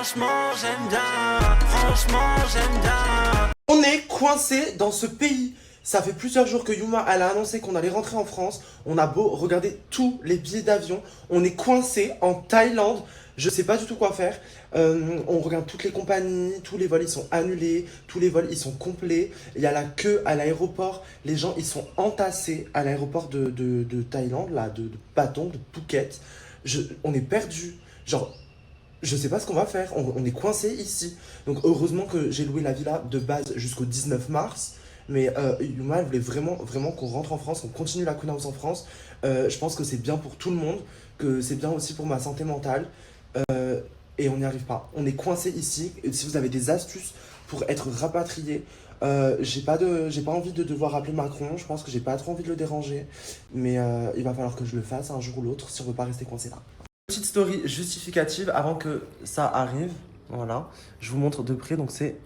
Franchement j'aime bien, franchement j'aime bien. On est coincé dans ce pays. Ça fait plusieurs jours que Yuma elle a annoncé qu'on allait rentrer en France. On a beau regarder tous les billets d'avion, on est coincé en Thaïlande. Je sais pas du tout quoi faire. On regarde toutes les compagnies, tous les vols ils sont annulés, tous les vols ils sont complets. Il y a la queue à l'aéroport. Les gens ils sont entassés à l'aéroport de Thaïlande, là, de Patong, de Phuket. On est perdu. Genre, je sais pas ce qu'on va faire. On est coincé ici. Donc heureusement que j'ai loué la villa de base jusqu'au 19 mars. Mais Yuma elle voulait vraiment qu'on rentre en France, qu'on continue la Queen House en France. Je pense que c'est bien pour tout le monde, que c'est bien aussi pour ma santé mentale. Et on n'y arrive pas. On est coincé ici. Et si vous avez des astuces pour être rapatrié, j'ai pas envie de devoir appeler Macron. Je pense que j'ai pas trop envie de le déranger. Mais il va falloir que je le fasse un jour ou l'autre si on veut pas rester coincé là. Petite story justificative avant que ça arrive. Voilà. Je vous montre de près. Donc c'est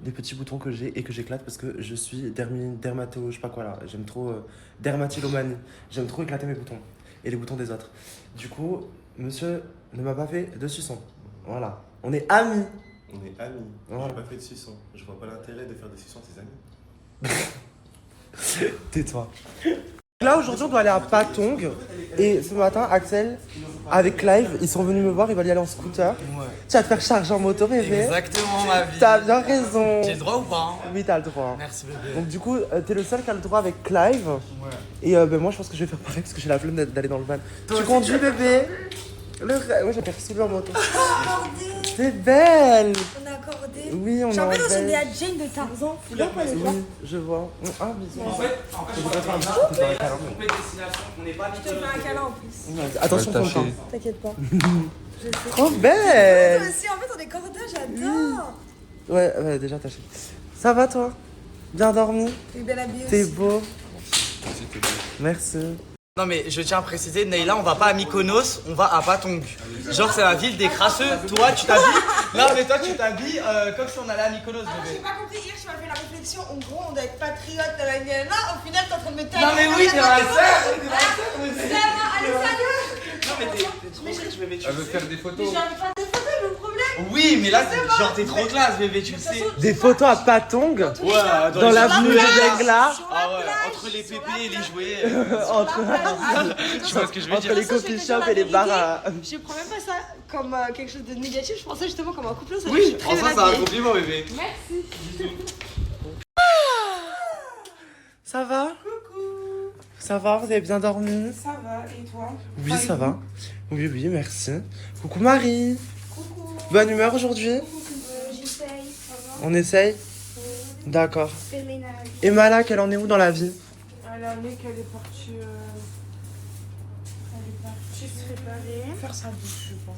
des petits boutons que j'ai et que j'éclate parce que je suis dermato, je sais pas quoi là. J'aime trop dermatillomanie. J'aime trop éclater mes boutons et les boutons des autres. Du coup, monsieur ne m'a pas fait de suçon. Voilà. On est amis. On est amis. Voilà. J'ai pas fait de suçon. Je vois pas l'intérêt de faire des suçons à ses amis. Tais-toi. Là aujourd'hui on doit aller à Patong et ce matin Axel avec Clive ils sont venus me voir, ils veulent y aller en scooter. Ouais. Tu vas te faire charger en moto bébé. Exactement ma vie. T'as bien raison. J'ai le droit ou pas hein? Oui t'as le droit. Merci bébé. Donc du coup t'es le seul qui a le droit avec Clive. Ouais. Et ben moi je pense que je vais faire pareil parce que j'ai la flemme d'aller dans le van. Tu conduis bébé. Ouais j'ai perçu en moto. C'est belle. On a accordé. Oui on J'ai est en envie de ressembler belle. à Jane de Tarzan. Faut bien qu'on les voit. Oui je vois. Ah bisous. En fait, Je voudrais faire un petit coup de câlin, mais- trompé de destination, on n'est pas Je te fais un câlin en plus. Ouais, attention ton temps. T'inquiète pas. Je sais. Trop Toi belle. aussi, en fait, on est cordés, j'adore. Ouais déjà taché. Ça va toi? Bien dormi? T'es belle habillée T'es aussi. beau. Merci. Non mais je tiens à préciser, Neila, on va pas à Mykonos, on va à Patong. Genre c'est la ville des crasseux. Toi tu t'habilles. Non mais toi tu t'habilles comme si on allait à Mykonos Ah, j'ai bébé. pas compris, hier tu m'as fait la réflexion, en gros on doit être patriote, au final t'es en train de me tailler. Non mais oui, t'es ma sœur. Allez, salut. Non mais t'es bébé, tu Elle veut sais. faire des Mais photos. j'arrive pas à des photos, le problème. Oui mais là genre t'es trop classe bébé, tu le sais. Des photos à Patong Ouais, dans les l'avenue gens- Dengla. Ah ouais, entre les pépés et les jouets. Entre, Tu vois ce que je veux entre dire. les coffee shops et les bars à... Je prends même pas ça comme quelque chose de négatif, je pensais justement comme un couple, ça Oui, en ça c'est un compliment bébé. Ça va? Coucou. Ça va? Vous avez bien dormi? Ça va, et toi? Oui, ça va. Oui, merci. Coucou Marie. Coucou. Bonne humeur aujourd'hui? J'essaye, ça va? On essaye? D'accord. Fais le ménage. Et Malak, elle en est où dans la vie? Elle a qu'elle est partie. Elle est partie se préparer. Faire sa bouche, je pense.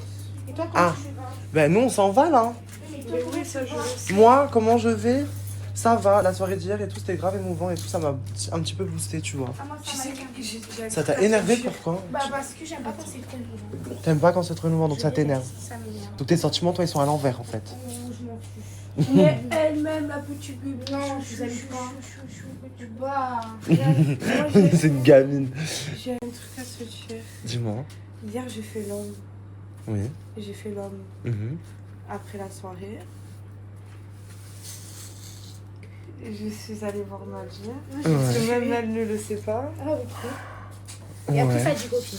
Et toi, comment Ah. tu vas? Ben nous, on s'en va là. Mais oui, ça, je sais. Moi, comment je vais? Ça va, la soirée d'hier et tout, c'était grave émouvant et tout, ça m'a un petit peu boosté, tu vois. Ah, moi, Tu sais que j'ai. Ça t'a énervé, pourquoi? Bah, parce que j'aime pas quand c'est trop lourd. T'aimes pas quand c'est trop émouvant, donc ça t'énerve. Ça m'énerve. Donc tes sentiments, toi, ils sont à l'envers, en fait. Je m'en fiche. Mais elle-même, la petite bébé. Non, je l'aime pas. Bah. C'est une gamine. J'ai un truc à te dire. Dis-moi. Hier, j'ai fait l'homme. Oui. J'ai fait l'homme Mhm. après la soirée. Je suis allée voir Nadia. Parce que même elle ne le sait pas. Ah, ok. Et après, ça Ouais. dit copine.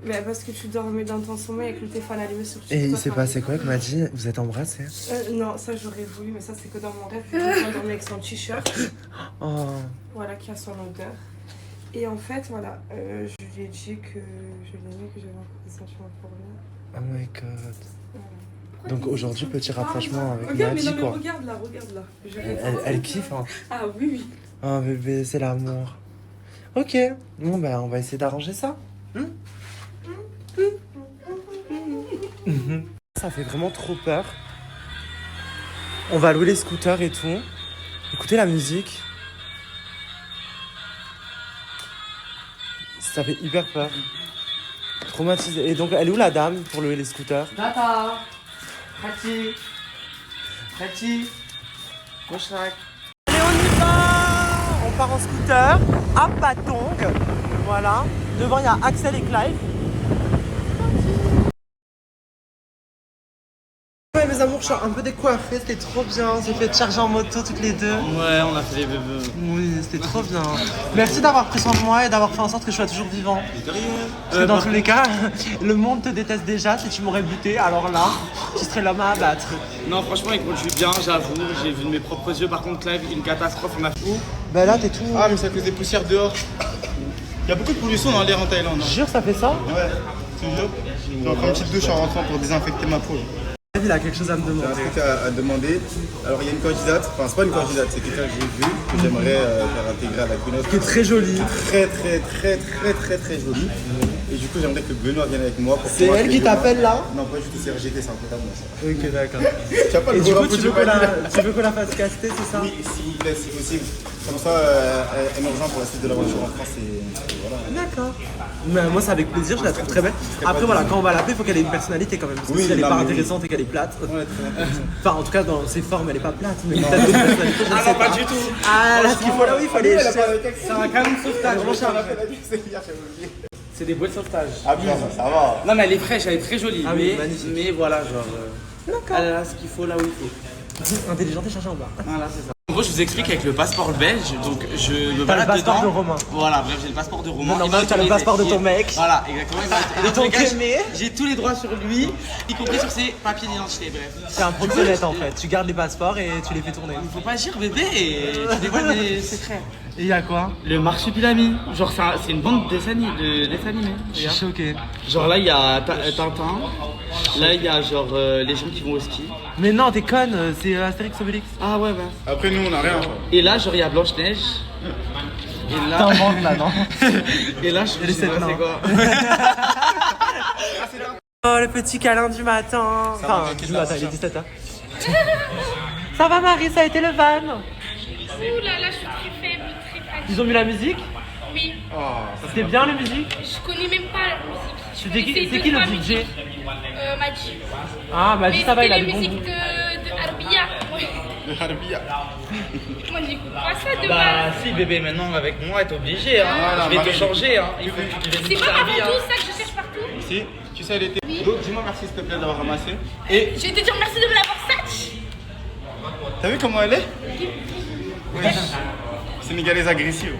Mais parce que tu dormais dans ton sommeil avec le téléphone allumé sur Et il TikTok. s'est passé quoi avec Maddy? Vous êtes embrassés? Non, ça j'aurais voulu, mais ça c'est que dans mon rêve. Je dormais avec son t-shirt, Oh. voilà, qui a son odeur. Et en fait, voilà, je lui ai dit que je l'aimais, que j'avais encore des sentiments pour lui. Oh my god. Voilà. Donc aujourd'hui, petit rapprochement avec Regarde, mais Maddy, non, mais quoi. regarde là, regarde là. Elle kiffe, hein. Ah oui, oui. Oh bébé, c'est l'amour. Ok. Bon, bah, on va essayer d'arranger ça. Ça fait vraiment trop peur. On va louer les scooters et tout. Écoutez la musique. Ça fait hyper peur. Traumatisé. Et donc, elle est où la dame pour louer les scooters? Tata, Prati, Prati. Allez, on y va! On part en scooter à Patong. Voilà. Devant, il y a Axel et Clive. mes amours, je suis un peu décoiffée, c'était trop bien. On s'est fait charger en moto toutes les deux. Ouais, on a fait les bébés. Oui, c'était trop bien. Merci d'avoir pris soin de moi et d'avoir fait en sorte que je sois toujours vivant. Parce que dans tous les cas, le monde te déteste déjà. Si tu m'aurais buté, alors là, tu serais l'homme à abattre. Non, franchement, il conduit bien, j'avoue. J'ai vu de mes propres yeux. Par contre, Clive, une catastrophe. On a fait où? Bah là, t'es tout. Ah, mais ça cause des poussières dehors. Il y a beaucoup de pollution dans l'air en Thaïlande. Jure, ça fait ça? Ouais, toujours. Je vais prendre une petite douche en rentrant pour désinfecter ma peau. Il a quelque chose à me J'ai un demander. truc à demander. Alors, il y a une candidate, enfin, c'est pas une candidate, c'est quelqu'un que j'ai vu, que j'aimerais faire intégrer à la Queen. Qui est très jolie. Très jolie. Et du coup, j'aimerais que Benoît vienne avec moi pour C'est pouvoir elle que qui Benoît- t'appelle là? Non, pas du tout, c'est RGT, c'est un peu à moi ça. Ok, d'accord. Tu as pas Et le du gros coup, tu veux qu'on la fasse caster, c'est ça? Oui, s'il vous plaît, si possible. Comme ça, elle nous rejoint pour la suite de l'aventure en France et voilà. D'accord. Mais moi, c'est avec plaisir, je la trouve très belle. Après, voilà, quand on va l'appeler, il faut qu'elle ait une personnalité quand même. Parce que Oui, si elle est non, pas mais oui. intéressante et qu'elle est plate. Ouais, très bien. Enfin, en tout cas, dans ses formes, elle est pas plate. Mais peut-être une personnalité, je ne sais pas du tout. Ah, là, ce qu'il faut là, oui, il faut aller. C'est un camion de sauvetage. C'est des boîtes de sauvetage. Ah bien, ça va. Non, mais elle est fraîche, elle est très jolie. Ah oui, mais, magnifique. mais voilà, genre. Elle a ce qu'il faut là où il faut. Intelligente et cherchée en bas. Voilà, c'est ça. En gros, je vous explique avec le passeport belge, donc je me T'as balade le passeport dedans. de Romain. Voilà, bref, j'ai le passeport de Romain. Non, Il m'a non, t'as le autorisé. passeport de ton mec. Voilà, exactement. Et De dans tous les ton cas, aimé. j'ai tous les droits sur lui, y compris sur ses papiers d'identité, bref. C'est un proxénète en fait. Tu gardes les passeports et tu les fais tourner. Faut pas agir, bébé, et tu dévoiles des secrets. Et il y a quoi? Le Marsupilami, genre c'est une bande de dessin animé. Je suis choqué. Genre là il y a Tintin, là il y a genre les gens qui vont au ski. Mais non, t'es conne, c'est Astérix Obélix. Ah ouais. Après, nous, on a rien. Et là genre il y a Blanche-Neige. Et T'es là, un bande là, non? et là je Et les sais pas sept c'est nains. quoi. Oh, le petit câlin du matin. Enfin, va, du matin, il est 17h. Ça va, Marie, ça a été le van? Ouh là là, je suis très faible, très fragile. Ils ont mis la musique? Oui, C'était bien la musique? je connais même pas la musique. C'est qui, connaissais c'est deux, qui le trois DJ? musiques. Madji. Ah, bah Mais ça va, il a c'était des les bons musiques goûts. de Arbia. Ouais. Le Harbia. Moi j'écoute pas ça de Bah base. si bébé maintenant avec moi t'es obligé hein. Voilà, Je vais te Marie. changer hein. Il faut que tu deviennes C'est pas avant Arbia. tout ça que je cherche partout. Si, tu sais, elle était. Donc, dis-moi merci, s'il te plaît, d'avoir ramassé. Et Je vais te dire merci de me l'avoir Satch. T'as vu comment elle est? Oui. Sénégalaise agressive.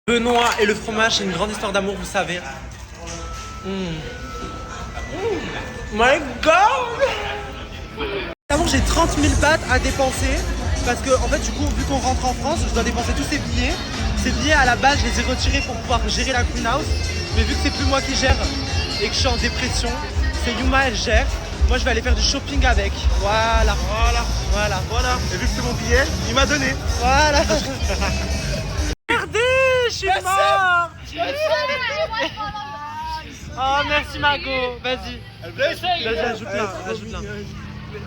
Benoît et le fromage, c'est une grande histoire d'amour, vous savez. My God! D'amour, j'ai 30 000 bahts à dépenser parce que, en fait, du coup, vu qu'on rentre en France, je dois dépenser tous ces billets. Ces billets, à la base, je les ai retirés pour pouvoir gérer la Queen House. Mais vu que c'est plus moi qui gère et que je suis en dépression, c'est Yuma, elle gère. Moi, je vais aller faire du shopping avec. Voilà. Et vu que c'est mon billet, il m'a donné. Voilà. Regardez, je suis mort. Oh, merci Margot. Vas-y. Vas-y, ajoute-la.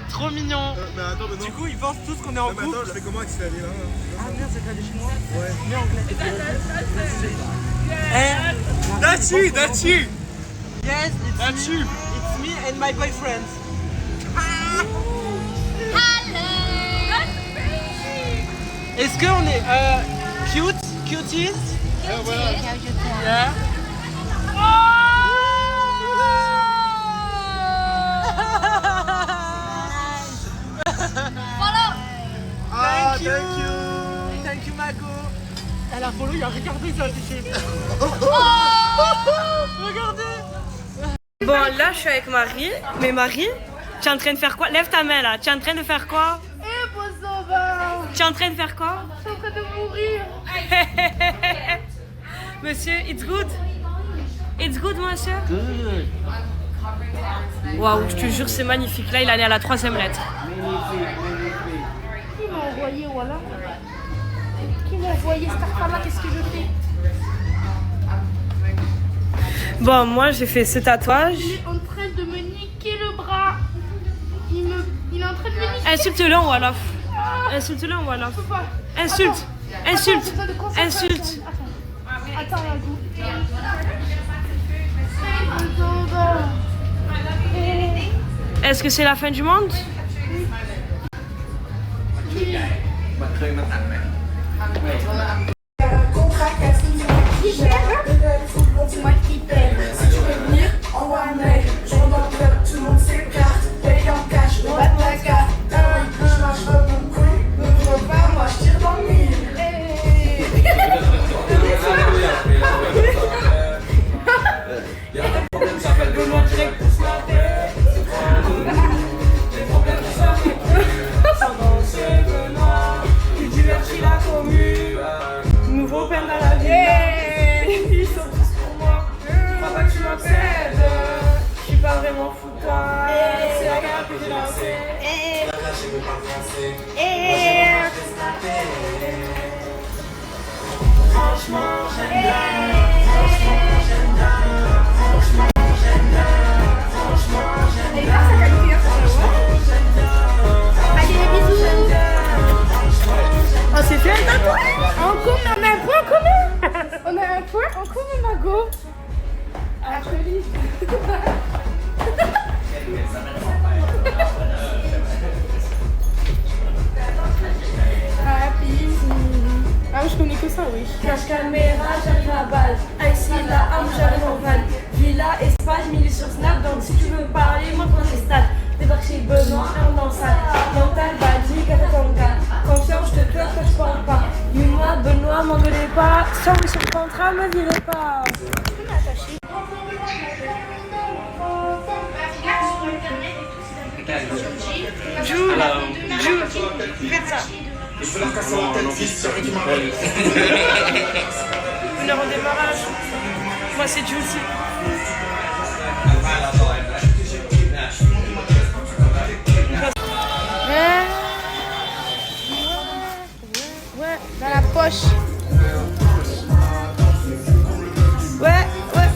Trop mignon. Mais attends, mais non. Du coup, ils pensent tous qu'on est en Mais couple. attends, je fais comment avec cette année là? Ah merde, c'est traduit chinois. Ouais. Mais anglais. Dachi! Yes, it's me. It's me and my boyfriend. Est-ce qu'on est cute? Cuties? Yeah. Ah, Thank you, Mago. Elle a follow, il y a Ricardo, il s'est affiché. Regardez. Bon, là, je suis avec Marie. Mais Marie, tu es en train de faire quoi? Lève ta main là. Tu es en train de faire quoi? Tu es en train de faire quoi? Je suis en train de mourir. Monsieur, it's good? It's good, monsieur? Good. Waouh, je te jure, c'est magnifique. Là, il en est à la 3e lettre. Qui m'a envoyé, voilà? Qui m'a envoyé cette femme-là? Qu'est-ce que je fais? Bon, moi, j'ai fait ce tatouage. Il est en train de me niquer le bras. Il est en train de me niquer. Insulte-le en Wolof. Insulte-le en Wolof. Insulte. Insulte. Insulte. Attends, Yagou. Est-ce que c'est la fin du monde? C'est moi qui paye. Si tu veux venir, envoie un mail. Je rentre dans le club, tout le monde s'écarte. Paye en cash, on va te Oh, c'est fait un tatouage. En commun, on a un point en commun. On a un point en commun, Mago. Ah, joli. Ah, ah, je connais que ça, oui. Cache caméra, j'arrive à balle. Ici, la arme, j'arrive en van. Villa, Espagne, milieu sur Snap. Donc si tu veux parler, moi quand j'ai stade. Débarque chez Benoît, arme dans le sac. Mental, badi, café tonga. Confiance, je te pleure que je parle pas. Dis-moi, Benoît, m'engueulez pas. Sorry sur le contrat, me virez pas. Faites ça. On est en démarrage. Moi c'est Juicy. Ouais, dans la poche. Ouais, ouais.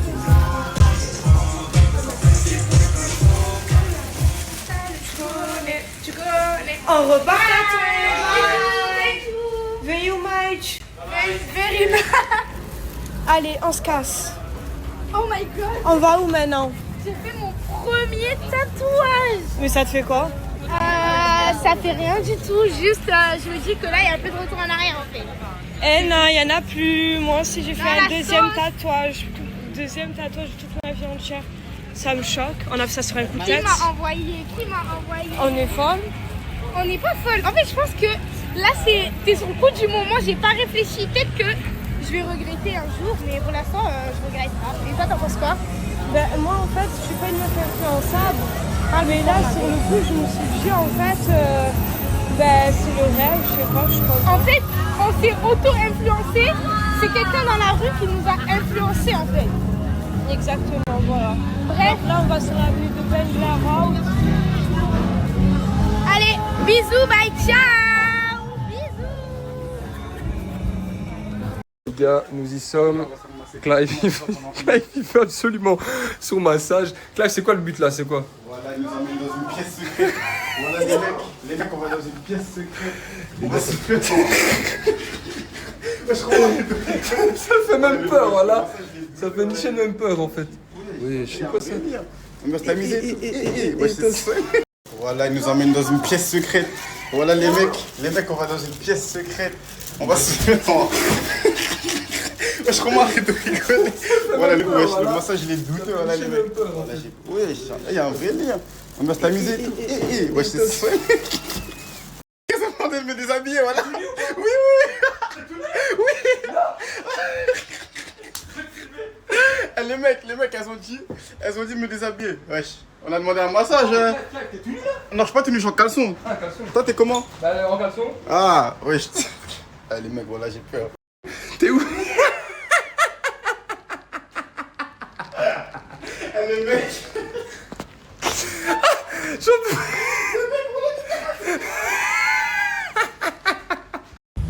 Tu connais. On repart à toi. Very much. Very nice. Allez, on se casse. Oh my god. On va où maintenant? J'ai fait mon premier tatouage. Mais ça te fait quoi? Ça fait rien du tout. Juste, je me dis que là, il y a un peu de retour en arrière en fait. Eh non, il n'y en a plus. Moi aussi, j'ai fait Ah, un la deuxième sauce. tatouage. Deuxième tatouage de toute ma vie entière. Ça me choque. On a fait ça sur un coup de Qui tête. m'a envoyé? On est folle. On n'est pas folle. En fait, je pense que là, t'es sur le coup du moment. J'ai pas réfléchi. Peut-être que je vais regretter un jour, mais pour l'instant, je regrette pas. Et toi, t'en penses quoi? Ben, moi, en fait, je suis pas une meuf influençable. Mais là, sur le coup, je me suis dit, en fait, ben, c'est le rêve. Je sais pas, je crois. En fait, on s'est auto-influencé. C'est quelqu'un dans la rue qui nous a influencé en fait. Exactement, voilà. Bref, Donc là, on va sur l'avenue de Bengala. allez, bisous, bye, ciao. Bisous. Les gars, nous y sommes. Clive, il fait absolument son massage. Clive, c'est quoi le but là? C'est quoi? Voilà, ils nous emmènent dans une pièce secrète. Voilà les mecs, on va dans une pièce secrète. On va se faire. Ça fait même peur, voilà. Ça fait une chaîne même peur en fait. Oui, je sais pas ça. On va se l'amuser. Voilà, ils nous emmènent dans une pièce secrète. Voilà les mecs, on va dans une pièce secrète. On va se faire. Wesh, comment arrête de rigoler? Voilà, le massage il est douteux, voilà les mecs. Wesh, il y a un vrai lien. On va se l'amuser et tout. Wesh, c'est ça. Qu'est-ce qu'on demande de me déshabiller, voilà? Oui. Les mecs, elles ont dit de me déshabiller. Wesh, on a demandé un massage. Hein. Non, je suis pas tenu, je suis en caleçon. Ah, caleçon. Toi, t'es comment? Bah, en caleçon. Ah, wesh. Ah, les mecs, voilà, j'ai peur. T'es où? Les mecs.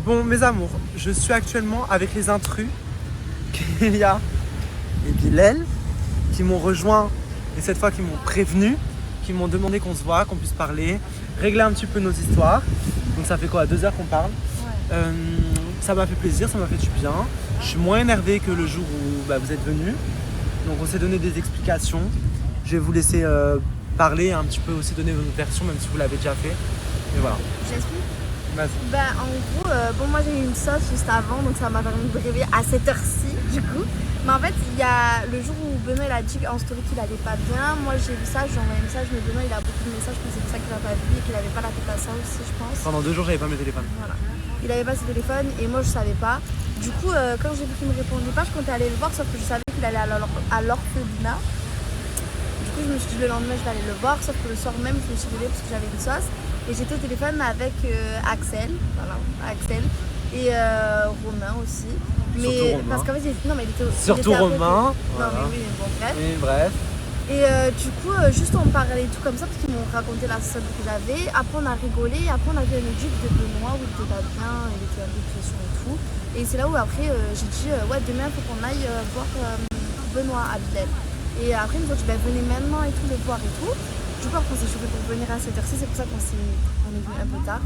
Bon, mes amours, je suis actuellement avec les intrus, Kélia et Bilal, qui m'ont rejoint et cette fois qui m'ont prévenu, qui m'ont demandé qu'on se voit, qu'on puisse parler, régler un petit peu nos histoires. Donc ça fait quoi, 2 heures qu'on parle. Ça m'a fait plaisir, ça m'a fait du bien. Je suis moins énervé que le jour où vous êtes venus. Donc on s'est donné des explications. Je vais vous laisser parler et un petit peu aussi donner votre version, même si vous l'avez déjà fait. Et voilà. J'explique. Vas-y. Bah en gros, moi j'ai eu une sauce juste avant, donc ça m'a permis de me réveiller à cette heure-ci du coup. Mais en fait, il y a le jour où Benoît il a dit en story qu'il allait pas bien. Moi j'ai vu ça, j'ai envoyé un message, mais Benoît il a beaucoup de messages, c'est pour ça qu'il a pas vu et qu'il avait pas la tête à ça aussi, je pense. Pendant 2 jours, j'avais pas mes téléphones. Voilà. Il avait pas ses téléphones et moi je savais pas. Du coup, quand j'ai vu qu'il me répondait pas, je comptais aller le voir, sauf que je savais qu'il allait à l'orphelinat. Du coup, je me suis dit le lendemain je vais aller le voir, sauf que le soir même je me suis levée parce que j'avais une sauce. Et j'étais au téléphone avec Axel, voilà, Axel et Romain aussi. Mais Surtout Romain. parce qu'en fait, non mais il était Surtout il était à côté. Romain. Non Voilà. mais oui, bon bref. Et bref. Et du coup, juste on parlait et tout comme ça parce qu'ils m'ont raconté la scène que j'avais. Après on a rigolé, après on a vu une étude de Benoît où il était pas bien, il était en dépression et tout. Et c'est là où après j'ai dit ouais demain il faut qu'on aille voir Benoît à Villèle. Et après ils nous ont dit venez maintenant et tout le voir et tout. Du coup après on s'est chauffé pour venir à cette heure-ci, c'est pour ça qu'on est venu un peu tard.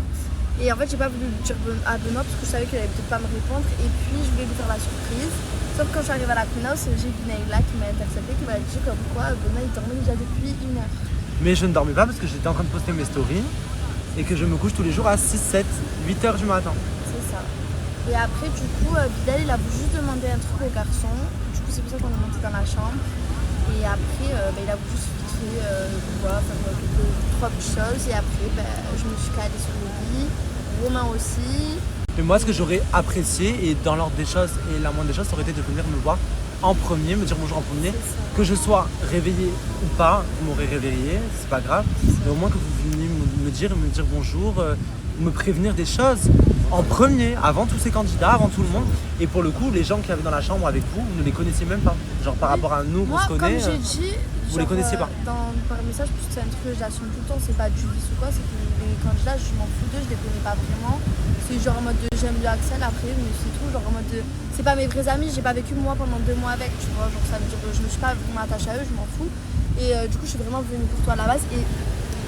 Et en fait j'ai pas voulu le dire à Benoît parce que je savais qu'il allait peut-être pas me répondre. Et puis je voulais lui faire la surprise. Sauf quand je suis arrivée à la Queen House, j'ai vu Neila qui m'a interceptée, qui m'a dit comme quoi Benoît il dormait déjà depuis 1 heure. Mais je ne dormais pas parce que j'étais en train de poster mes stories et que je me couche tous les jours à 6, 7, 8 heures du matin. C'est ça. Et après du coup, Bilal il a voulu juste demander un truc au garçon. Du coup c'est pour ça qu'on est monté dans la chambre. Et après il a voulu juste vite fait faire trois petites choses. Et après je me suis calée sur le lit, Romain aussi. Mais moi, ce que j'aurais apprécié, et dans l'ordre des choses, et la moindre des choses, ça aurait été de venir me voir en premier, me dire bonjour en premier. Que je sois réveillé ou pas, vous m'aurez réveillé, c'est pas grave. Mais au moins que vous veniez me dire bonjour, me prévenir des choses en premier, avant tous ces candidats, avant tout le monde. Et pour le coup, les gens qui avaient dans la chambre avec vous, vous ne les connaissiez même pas. Genre par rapport à nous, on se connaît. Comme j'ai dit, vous les connaissiez pas. Par message, parce que c'est un truc que j'assume tout le temps, c'est pas du vice ou quoi, c'est que les candidats, je m'en fous d'eux, je les connais pas vraiment. C'est genre en mode de j'aime le Axel après, mais c'est tout, genre en mode de c'est pas mes vrais amis, j'ai pas vécu moi pendant 2 mois avec, tu vois, genre ça veut dire que je me suis pas vraiment attachée à eux, je m'en fous. Et du coup, je suis vraiment venue pour toi à la base. Et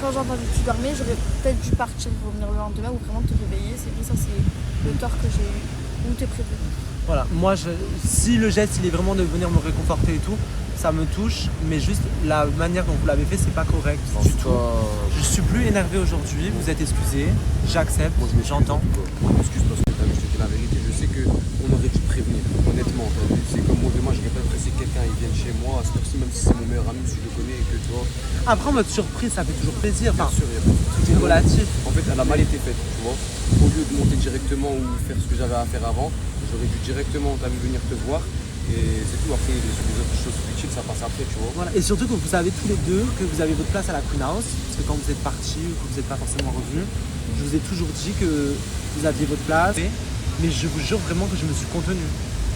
quand j'ai entendu que tu dormais, j'aurais peut-être dû partir pour venir le lendemain ou vraiment te réveiller. C'est vrai, ça c'est le tort que j'ai eu, ou te prévenir. Voilà, moi, si le geste il est vraiment de venir me réconforter et tout, ça me touche, mais juste la manière dont vous l'avez fait, c'est pas correct du tout. Je suis plus énervé aujourd'hui, vous êtes excusé, j'accepte, j'entends. Excuse parce que t'as vu, je te dis la vérité, je sais qu'on aurait dû prévenir, honnêtement. C'est comme moi, demain, je vais pas apprécier que quelqu'un il vienne chez moi, à cette heure-ci, même si c'est mon meilleur ami, si je le connais et que tu vois. Après, en mode surprise, ça fait toujours plaisir. Bien sûr, tout est relatif. En fait, elle a mal été faite, tu vois. Au lieu de monter directement ou faire ce que j'avais à faire avant, j'aurais dû directement venir te voir. Et c'est tout, après les autres choses futiles ça passe après, tu vois. Voilà. Et surtout que vous savez tous les deux que vous avez votre place à la Queen House, parce que quand vous êtes partis ou que vous n'êtes pas forcément revenus, je vous ai toujours dit que vous aviez votre place. Mais je vous jure vraiment que je me suis contenu.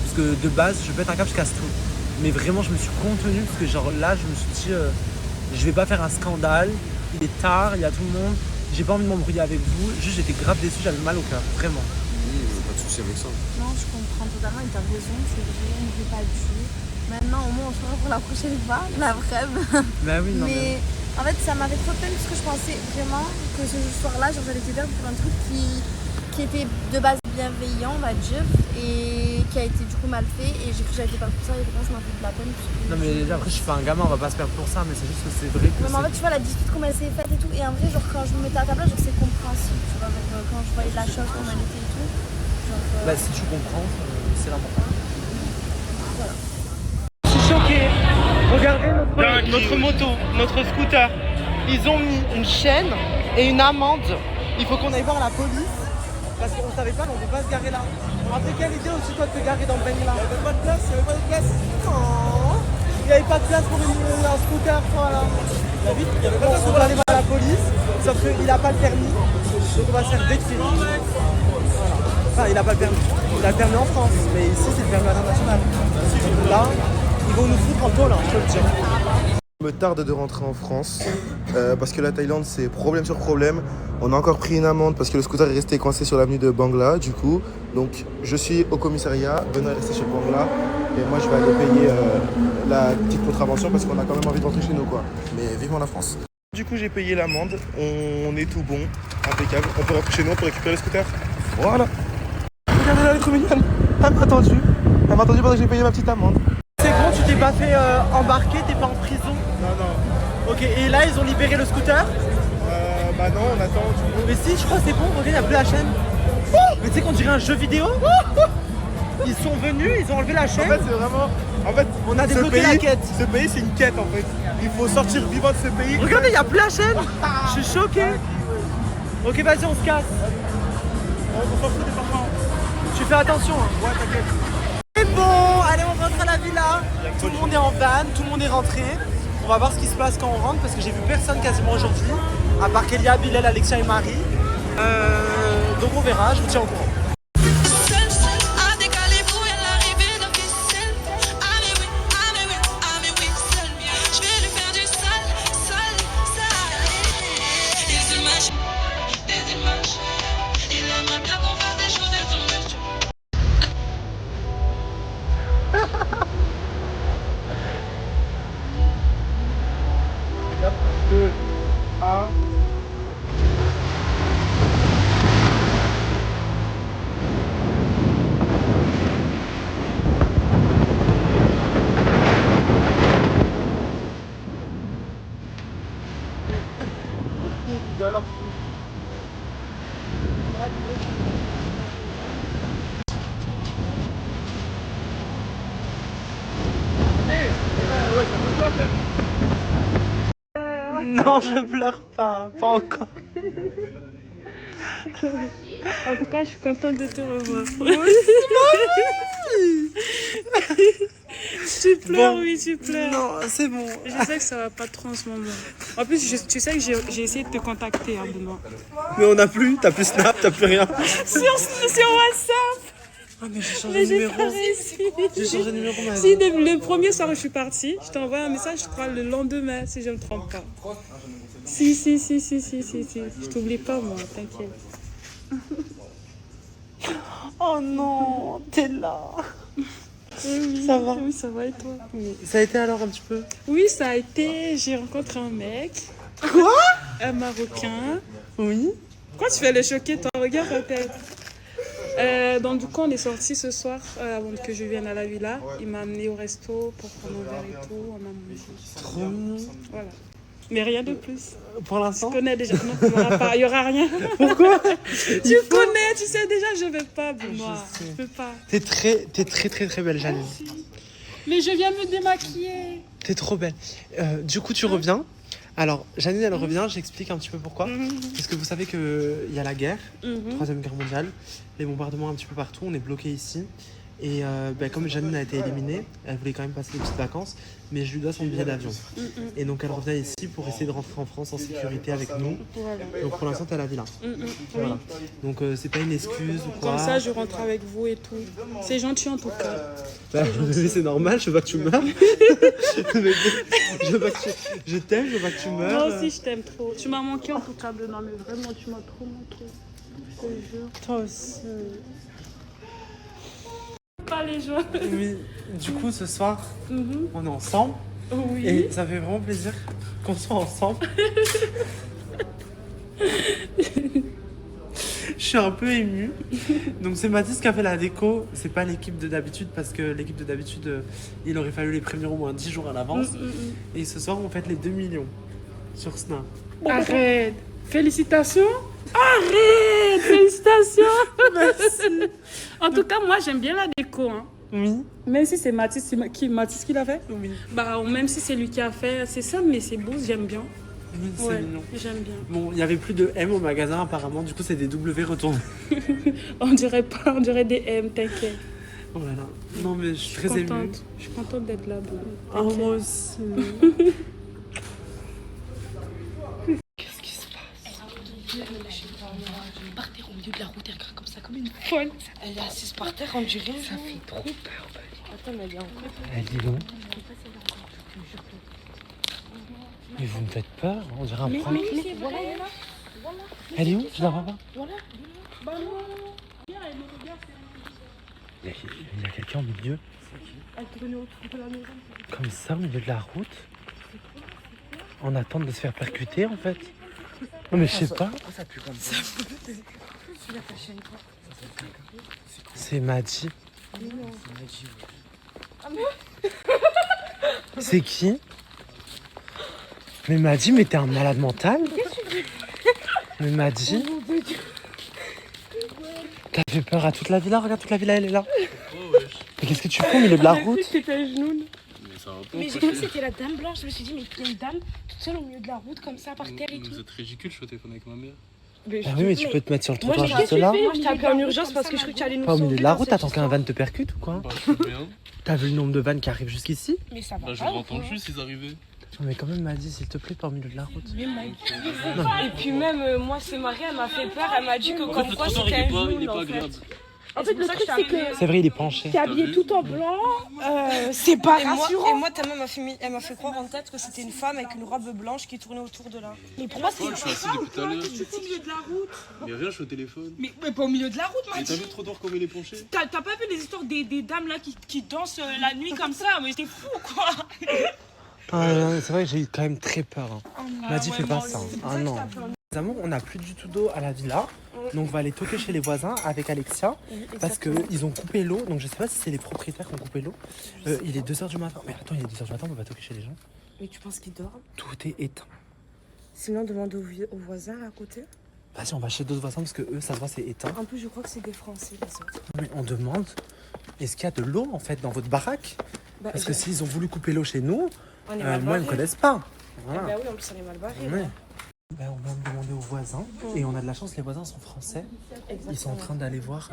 Parce que de base, je peux être un cap, je casse tout. Mais vraiment, je me suis contenu parce que genre là, je me suis dit, je vais pas faire un scandale. Il est tard, il y a tout le monde. J'ai pas envie de m'embrouiller avec vous. Juste, j'étais grave déçu, j'avais mal au cœur, vraiment. Pas de soucis avec ça. Non, je comprends totalement, il t'a raison, c'est vrai, on n'aurait pas dû. Maintenant, au moins, on se fera pour la prochaine fois, la vraie. Bah oui, non, mais en fait, ça m'avait trop peine parce que je pensais vraiment que ce soir-là, genre, j'allais te faire pour un truc qui était de base bienveillant, on va dire, et qui a été du coup mal fait. Et j'ai cru que j'avais été perdre pour ça, et vraiment, ça m'a fait de la peine. Non, mais après, je suis pas un gamin, on va pas se perdre pour ça, mais c'est juste que c'est vrai que. Mais en fait, tu vois, la dispute, comment elle s'est faite et tout, et en vrai, genre, quand je me mettais à ta place, genre, c'est compréhensible, tu vois, genre, quand je voyais la chose, comment elle était et tout. Bah si tu comprends, c'est l'important. Voilà. Je suis choqué. Regardez notre moto, notre scooter. Ils ont mis une chaîne et une amende. Il faut qu'on aille voir la police. Parce qu'on savait pas qu'on ne peut pas se garer là. Après quelle idée aussi toi de te garer dans le bain là? Il n'y avait pas de place, il n'y avait pas de place. Non. Il n'y avait pas de place pour un scooter, voilà. La vite, il y avait pas de place. On va aller voir la police, sauf qu'il n'a pas le permis. Donc on va se faire décrire. Voilà. Enfin, il n'a pas le permis. Il a le permis en France, mais ici c'est le permis international. Là, ils vont nous foutre en tôle, hein, je peux le dire. Je me tarde de rentrer en France parce que la Thaïlande c'est problème sur problème. On a encore pris une amende parce que le scooter est resté coincé sur l'avenue de Bangla du coup. Donc je suis au commissariat, Benoît est resté sur Bangla et moi je vais aller payer la petite contravention parce qu'on a quand même envie de rentrer chez nous quoi. Mais vivement la France. Du coup j'ai payé l'amende, on est tout bon, impeccable. On peut rentrer chez nous, on peut récupérer le scooter. Voilà. Regardez là, elle est trop mignonne. Elle m'a attendu pendant que j'ai payé ma petite amende. C'est bon, tu t'es pas fait embarquer, t'es pas en prison? Non. Ok, et là ils ont libéré le scooter? Bah non, on attend. Mais si, je crois que c'est bon, regarde, il n'y a plus la chaîne. Mais tu sais qu'on dirait un jeu vidéo. Ils sont venus, ils ont enlevé la chaîne. En fait, c'est vraiment. En fait, on a débloqué la quête. Ce pays, c'est une quête en fait. Il faut sortir vivant de ce pays. Regardez, il n'y a plus la chaîne. Je suis choqué. Ok, vas-y, on se casse. On s'en fout des parents. Tu fais attention. Hein. Ouais, t'inquiète. C'est bon, allez, on rentre à la villa. Tout le monde est en van, tout le monde est rentré. On va voir ce qui se passe quand on rentre parce que j'ai vu personne quasiment aujourd'hui, à part Kélia, Bilal, Alexia et Marie. Donc on verra, je vous tiens au courant. Je vais lui faire du alors. Non, je pleure pas encore. En tout cas, je suis contente de te revoir. Tu pleures, Bon. oui, tu pleures. Non, c'est bon. Je sais que ça va pas trop en ce moment. En plus, tu sais que j'ai essayé de te contacter, hein, Benoît. Mais on n'a plus, t'as plus Snap, t'as plus rien. Sur WhatsApp. Ah mais j'ai changé Mais de j'ai numéro. pas réussi. J'ai changé de numéro, mais... Si, le premier soir où je suis partie, je t'ai envoyé un message, je crois, le lendemain, si je me trompe pas. Si. Je t'oublie pas, moi, t'inquiète. Oh non, t'es là. Oui, Ça va? Oui, ça va et toi? Ça a été alors un petit peu? Oui, ça a été. J'ai rencontré un mec. Quoi? Un Marocain. Oui. Pourquoi tu fais le choquer? Ton regard peut-être. Donc du coup, on est sortis ce soir avant que je vienne à la villa. Il m'a amené au resto pour prendre un verre et tout. On a mangé. Trop mignon. Voilà. Mais rien de plus. Pour l'instant? Tu connais déjà. Non, il n'y aura rien. Pourquoi? Tu connais, tu sais déjà, je vais pas, Benoît. Je sais. Je peux pas. T'es très belle, Janine. Mais je viens me démaquiller. T'es trop belle. Du coup, tu reviens. Alors, Janine, elle revient, j'explique un petit peu pourquoi. Parce que vous savez qu'il y a la guerre, Troisième Guerre mondiale, les bombardements un petit peu partout, on est bloqué ici. Et comme Janine a été éliminée, elle voulait quand même passer des petites vacances, mais je lui dois son billet d'avion. Et donc elle revient ici pour essayer de rentrer en France en sécurité avec nous. Voilà. Donc pour l'instant, t'es à la villa. Voilà. Donc c'est pas une excuse ou quoi. Comme ça, je rentre avec vous et tout. C'est gentil en tout cas. Bah, c'est normal, je veux pas que tu meurs. Je t'aime, je veux pas que tu meurs. Moi aussi, je t'aime trop. Tu m'as manqué en tout cas, Benoît, mais vraiment, tu m'as trop manqué. Je te jure. Toi aussi. Pas les joies. Oui, du coup, ce soir, on est ensemble. Oui. Et ça fait vraiment plaisir qu'on soit ensemble. Je suis un peu émue. Donc c'est Mathis qui a fait la déco. C'est pas l'équipe de d'habitude parce que l'équipe de d'habitude, il aurait fallu les prévenir au moins 10 jours à l'avance. Et ce soir, on fête les 2 millions sur Snap. Arrête. Félicitations. Arrête. Félicitations. Merci. En tout cas, moi, j'aime bien la déco. Hein. Oui. Même si c'est Mathis qui l'a fait. Oui. Bah, même si c'est lui qui a fait. C'est simple, mais c'est beau, j'aime bien. Oui, c'est Ouais, mignon. j'aime bien. Bon, il y avait plus de M au magasin apparemment, du coup c'est des W retournés. On dirait pas, on dirait des M, t'inquiète. Oh là là. Non mais je suis très émue. Je suis contente d'être là. Oh, moi aussi. Qu'est-ce qui se passe? Par terre au milieu de la route, elle craque comme ça, comme une folle. Elle est assise par terre, on dirait. Ça fait trop peur. Attends, mais elle est en quoi? Elle dit non. Mais vous me faites peur, on dirait un prank. Mais voilà, voilà. Elle est où? Je la vois pas. Voilà. Bah non. Il y a quelqu'un au milieu, Elle tournait autour de la maison. comme ça, au milieu de la route, en attente de se faire percuter en fait. Non mais je sais pas. Ça pue comme ça. C'est Madji. C'est qui? Mais Madji, mais t'es un malade mental? Mais Madji, t'as fait peur à toute la villa? Regarde, toute la villa elle est là. Mais qu'est-ce que tu fais au milieu de la route? Mais j'ai cru que c'était la dame blanche. Je me suis dit, mais il y a une dame toute seule au milieu de la route, comme ça, par terre et tout. Vous êtes ridicule, je suis au téléphone avec ma mère. Ah oui, mais tu peux te mettre sur le Moi, trottoir j'ai juste là. moi, je t'ai appelé en urgence parce que je croyais que tu allais nous Pas au sauver. milieu de la dans route, cette attends qu'un histoire. van te percute ou quoi? Bah, je sais bien. T'as vu le nombre de vannes qui arrivent jusqu'ici? Mais ça va Bah, je pas. vous entends juste s'ils arrivaient. Non mais quand même Madji, s'il te plaît, pas au milieu de la route. Et puis même, moi, c'est Marie, elle m'a fait peur. Elle m'a dit que En fait, comme le quoi trottoir, c'était un il est genou, pas en fait. agréable. En fait, le truc, c'est que C'est vrai, il est penché. t'es habillée tout en blanc. C'est pas Et rassurant. moi, ta maman elle m'a fait croire en tête que c'était une femme avec une robe blanche qui tournait autour de là. Mais pour moi, Je suis assis depuis tout à l'heure. Tu fais au milieu de la route. Mais rien, je suis au téléphone. Mais pas au milieu de la route, Et t'as vu le trottoir comme il est penché? T'as pas vu les histoires des dames là qui dansent la nuit comme ça? Mais t'es fou quoi! Ah, non, c'est vrai que j'ai eu quand même très peur. Hein. Madji, fais pas ça. Hein. Ah non. Les amours, on n'a plus du tout d'eau à la villa. Donc on va aller toquer chez les voisins avec Alexia. Parce qu'ils ont coupé l'eau. Donc je sais pas si c'est les propriétaires qui ont coupé l'eau. Il est 2h du matin. Mais attends, il est 2h du matin, on peut pas toquer chez les gens. Mais tu penses qu'ils dorment? Tout est éteint. Sinon, demande aux voisins là, à côté. Vas-y, on va chez d'autres voisins parce que eux, ça se voit, c'est éteint. En plus, je crois que c'est des Français, les autres. Mais on demande, est-ce qu'il y a de l'eau en fait dans votre baraque? Bah, Parce que s'ils ont voulu couper l'eau chez nous, on est mal moi, ils barrés. me connaissent pas. Voilà. Bah oui, en plus, on est mal barrés. Ouais. là. Ben, on vient de demander aux voisins et on a de la chance, les voisins sont français. Exactement. Ils sont en train d'aller voir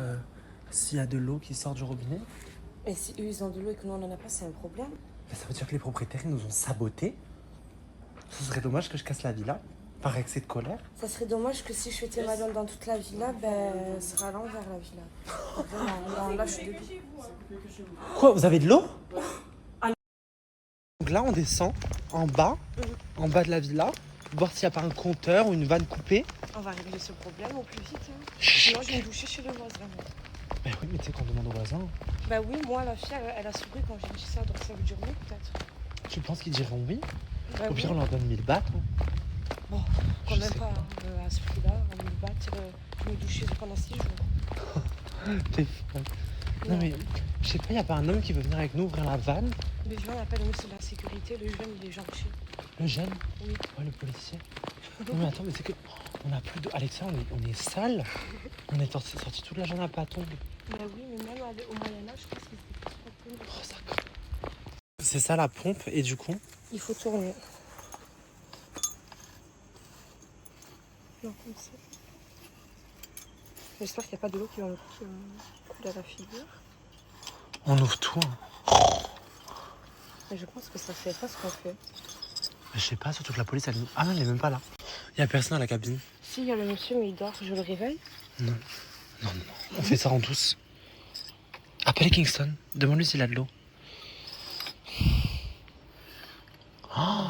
s'il y a de l'eau qui sort du robinet. Et si eux, ils ont de l'eau et que nous, on en a pas, c'est un problème. Ben, ça veut dire que les propriétaires ils nous ont sabotés. Ce serait dommage que je casse la villa par excès de colère. Ça serait dommage que si je fais Malone dans toute la villa, ben, ce sera à l'envers la villa. Vraiment, non, là, je suis dégoûtée. Quoi, vous avez de l'eau? Donc là, on descend en bas de la villa, voir s'il n'y a pas un compteur ou une vanne coupée. On va régler ce problème au plus vite. Hein. Sinon, je vais me doucher chez le voisin. Ben oui, mais tu sais qu'on demande aux voisins. Bah oui, moi, la fille, elle a souri quand j'ai dit ça, donc ça veut dire oui, peut-être. Tu penses qu'ils diront oui? Bah Au pire, oui. on leur donne 1000 bahts. Hein. Bon, quand Je même sais pas à ce prix-là, on me battre, je me doucher pendant 6 jours. T'es folle. Non mais, je sais pas, y a pas un homme qui veut venir avec nous ouvrir la vanne? Le jeune, on appelle le ministre de la Sécurité, le jeune, il est gentil. Le jeune? Oui. Ouais, le policier. Non mais attends, mais c'est que on a plus d'eau. Alexia, on est sale. On est sorti toute la journée à Paton. Bah oui, mais même au Moyen-Âge, je pense qu'il faut pas. Oh, ça... C'est ça la pompe et du coup? Il faut tourner. Non, comme ça. J'espère qu'il n'y a pas de l'eau qui va me couler à la figure. On ouvre tout. Hein. Mais je pense que ça fait pas ce qu'on fait. Je sais pas, surtout que la police, elle... Ah non, elle est même pas là. Y a personne dans la cabine. Si, il y a le monsieur, mais il dort. Je le réveille. Non. Non. On fait ça en douce. Appelle Kingston. Demande-lui s'il a de l'eau. Oh,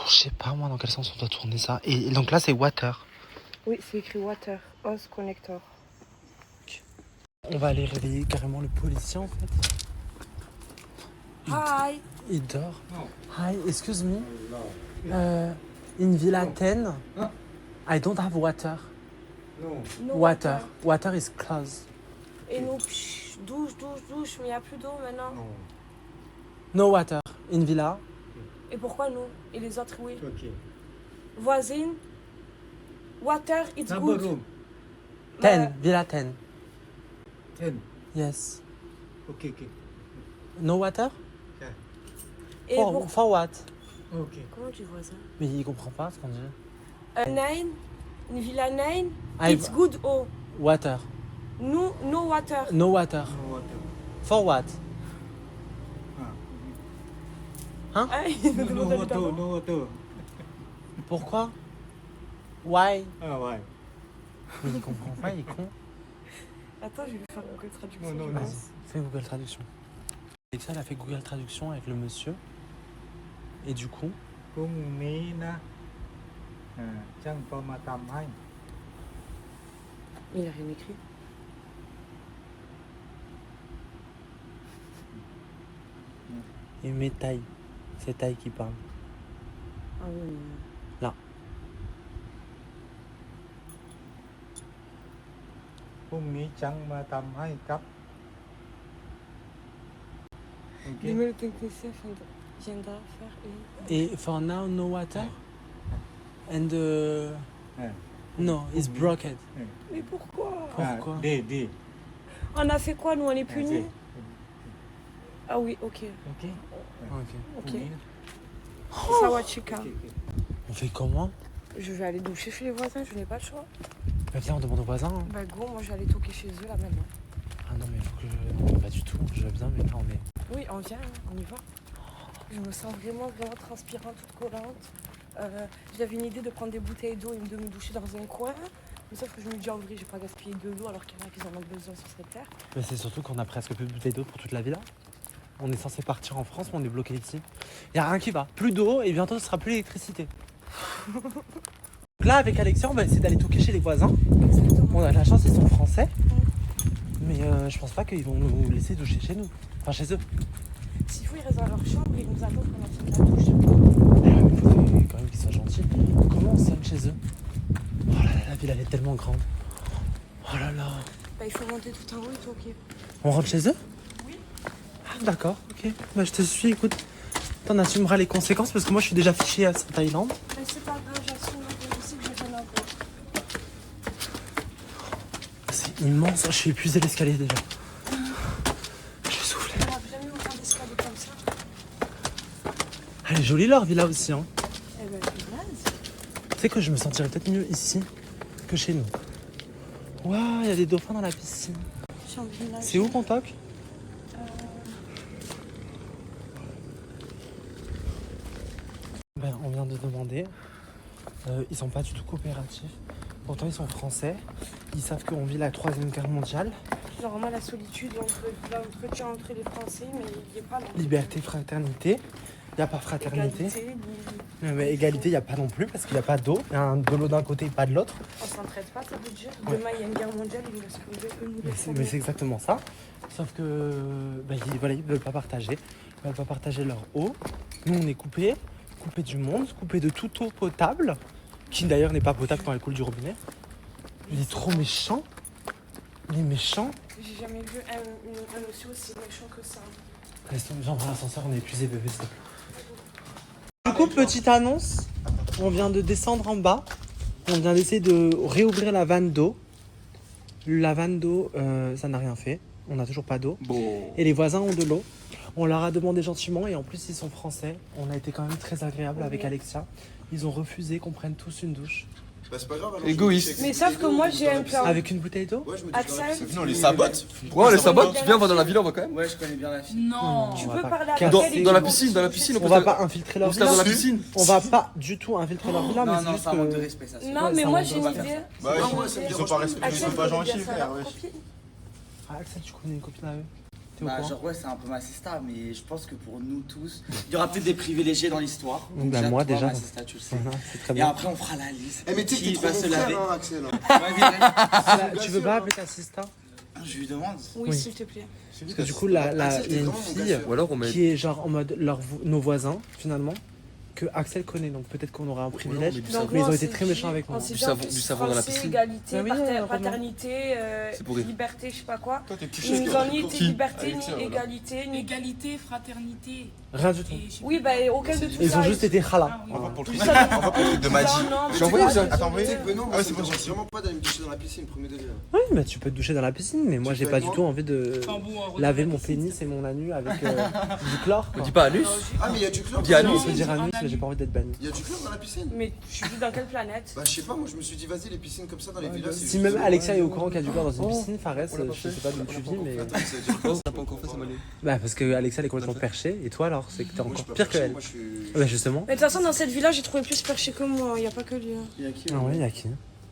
je sais pas, moi, dans quel sens on doit tourner ça. Et donc là, c'est water. Oui, c'est écrit water, hose connector. On va aller réveiller carrément le policier, en fait. Hi! Il dort. Hi, excuse me. In Villa 10, I don't have water. No Water. Water is closed. Et nous, douche, mais il n'y a plus d'eau maintenant. No water. In Villa. Et pourquoi nous? Et les autres, oui. Voisine, water, it's good. 10. Villa 10. 10. Yes. Okay. No water? Et For what? Okay. Comment tu vois ça? Mais il comprend pas ce qu'on dit. 9, une villa 9, I've- it's good eau. Water. No water. No water. For what? Hein? Ah, il nous demande d'aller d'abord. No water. Pourquoi? Why? Ah ouais. Mais il comprend pas, il est con. Attends, je vais lui faire Google Traduction. Non, je Vas-y, pense. fais Google Traduction. Alexa, elle a fait Google Traduction avec le monsieur. Et du coup, พรุ่งนี้นะช่างก็มาทำให้ Il a rien écrit. il met taille. C'est taille qui parle. Ah oui. Là. พรุ่งนี้ช่างมาทำให้ครับ Le mail technicien viendra faire une. Et for now, no water? And no, it's broken. Mais pourquoi? Pourquoi? D. On a fait quoi, nous? On est punis? Ah oui, ok. Ok. Ok. Ok. Sawachika. On fait comment? Je vais aller doucher chez les voisins, je n'ai pas le choix. Bah viens, on demande aux voisins. Hein. Bah go, moi je vais aller toquer chez eux là maintenant. Ah non, mais faut que je... Non, pas du tout. Je veux bien, mais là, on est... Oui, on vient, hein, on y va. Je me sens vraiment transpirante, toute collante. J'avais une idée de prendre des bouteilles d'eau et de me doucher dans un coin. Mais sauf que je me dis, en vrai, je vais pas gaspiller de l'eau alors qu'il y en a qui en ont besoin sur cette terre. Mais c'est surtout qu'on a presque plus de bouteilles d'eau pour toute la villa. On est censé partir en France, mais on est bloqué ici. Y a rien qui va. Plus d'eau et bientôt ce sera plus d'électricité. Donc là, avec Alexia, on va essayer d'aller toquer chez les voisins. Exactement. On a de la chance, ils sont français. Mais je pense pas qu'ils vont nous laisser doucher chez nous. Enfin, chez eux. S'il faut, ils restent dans leur chambre et ils nous attendent pendant toute la douche. Il faut quand même qu'ils soient gentils. Comment on sonne chez eux? Oh là là, la ville elle est tellement grande. Oh là là. Bah, il faut monter tout en haut et toquer. On rentre chez eux? Oui. Ah, d'accord, ok. Bah je te suis, écoute. T'en assumeras les conséquences parce que moi je suis déjà fiché à Thaïlande. Mais c'est pas grave, j'assume. immense. Je suis épuisé l'escalier déjà. Je suis soufflé. On n'a jamais eu autant d'escaliers comme ça. Elle est jolie leur villa aussi. Hein. Eh ben, c'est naze. Tu sais que je me sentirais peut-être mieux ici que chez nous. Waouh, il y a des dauphins dans la piscine. J'ai envie de nager. C'est où Pontoc? Ben, on vient de demander. Ils sont pas du tout coopératifs. Pourtant, ils sont français. Ils savent qu'on vit la 3e guerre mondiale. Genre vraiment la solitude, l'entretien entre les Français, mais il n'y a pas. Liberté, fraternité. Il n'y a pas fraternité. Égalité, Mais égalité, il n'y a pas non plus parce qu'il n'y a pas d'eau. Il y a de l'eau d'un côté et pas de l'autre. on s'entraide pas, ça veut dire. Ouais. Demain, il y a une guerre mondiale, ils vont se trouver eux nous Mais c'est exactement ça. Sauf que ils veulent pas partager. Ils veulent pas partager leur eau. Nous, on est coupés du monde, coupés de toute eau potable, qui d'ailleurs n'est pas potable quand elle coule du robinet. Il est trop méchant. Il est méchant. J'ai jamais vu un océan aussi méchant que ça. Laisse tomber, j'envoie l'ascenseur, on est épuisé, bébé, s'il te plaît. Du coup, petite annonce, on vient de descendre en bas. On vient d'essayer de réouvrir la vanne d'eau. La vanne d'eau, ça n'a rien fait. On n'a toujours pas d'eau. Bon. Et les voisins ont de l'eau. On leur a demandé gentiment et en plus ils sont français. On a été quand même très agréable avec Alexia. Ils ont refusé qu'on prenne tous une douche. Bah, c'est pas grave. alors, Égoïste. Mais sauf que moi, j'ai un plan. Avec une bouteille d'eau? Ouais, je me dis dans la Axel, piscine. Non, les sabotes. Ouais, on les sabote, viens, on va dans la villa, on va quand même. Ouais, je connais bien la fille. Non. tu on peux va parler pas avec Dans, elle et dans la tu piscine, dans la piscine, On va pas infiltrer leur on se lave villa. dans la piscine. On va pas du tout infiltrer leur villa, mais Oh, c'est Non, juste c'est un manque de que... respect, ça. Non, Ouais, mais ça, moi on j'ai va une pas idée. Bah, J'ai ouais, une moi, idée. ça me dérange pas. Ils Axel, sont pas je veux gentils, bien frère. savoir Ouais. copine. Ah, Axel, tu connais une copine à eux? T'es au Bah, courant? genre, ouais, c'est un peu ma sista, mais je pense que pour nous tous, il y aura peut-être des privilégiés dans l'histoire. Donc, Bah, moi, toi, déjà. ma sista, tu le sais. C'est très Et bien. après, on fera la liste. Eh, mais tu sais que t'es Qui trop va mon se frère, laver. hein, Axel. Vas-y, Tu veux pas appeler ta sista? je lui demande. Oui, s'il te plaît. Parce que du coup, il y a une fille Ou alors on met. qui est genre en mode nos voisins, finalement, que Axel connaît. Donc peut-être qu'on aura un privilège. mais du Donc, Mais nous, ils ont on été s'est très dit- méchants avec on moi. s'est Du dit, en savon- plus, du savon dans la français, piscine. Égalité, Ah oui, Romain. paternité, C'est pourri. liberté, je sais pas quoi. Toi, t'es plus Ils nous ont ni Qui liberté, Alexia, ni voilà. égalité, ni. Égalité, fraternité. Rien du tout. Oui, bah aucun de tout ça. Ils ont juste été khala. Ah oui. On va pour le Tout truc. ça, On va pour le truc de Madji. Non, non, J'ai envoyé mais ça. c'est pas Attends, désolé. mais non, Ah ouais, ça c'est me bon, dérange vraiment pas d'aller me toucher dans la piscine, premier degré. Oui, mais tu peux te doucher dans la piscine, mais moi Tu j'ai fais pas avec du moi tout envie de Enfin, bon, laver mon pénis et mon anus avec du chlore. On quoi. dit pas anus. Ah, mais il y a du chlore. Dis à nous. On peut dire anus, mais j'ai pas envie d'être banni. Il y a du chlore dans la piscine. Mais tu vis dans quelle planète? Bah, je sais pas, moi je me suis dit, vas-y, les piscines comme ça dans les villas. c'est Si juste- même Alexia est au courant qu'il y a du chlore dans une piscine, Fares, je sais pas d'où tu vis, mais. Attends, ça veut dire quoi? T'as pas encore fait, ça m'a allé. Bah, parce que Alexia elle est complètement perchée, et toi alors, c'est que t'es Moi, je encore peux pire pas que chercher, elle. moi, je suis- Bah, justement. Mais de toute façon, dans cette villa, j'ai trouvé plus perché que moi. Il n'y a pas que lui. hein. Il y a qui Ah ouais, y'a qui?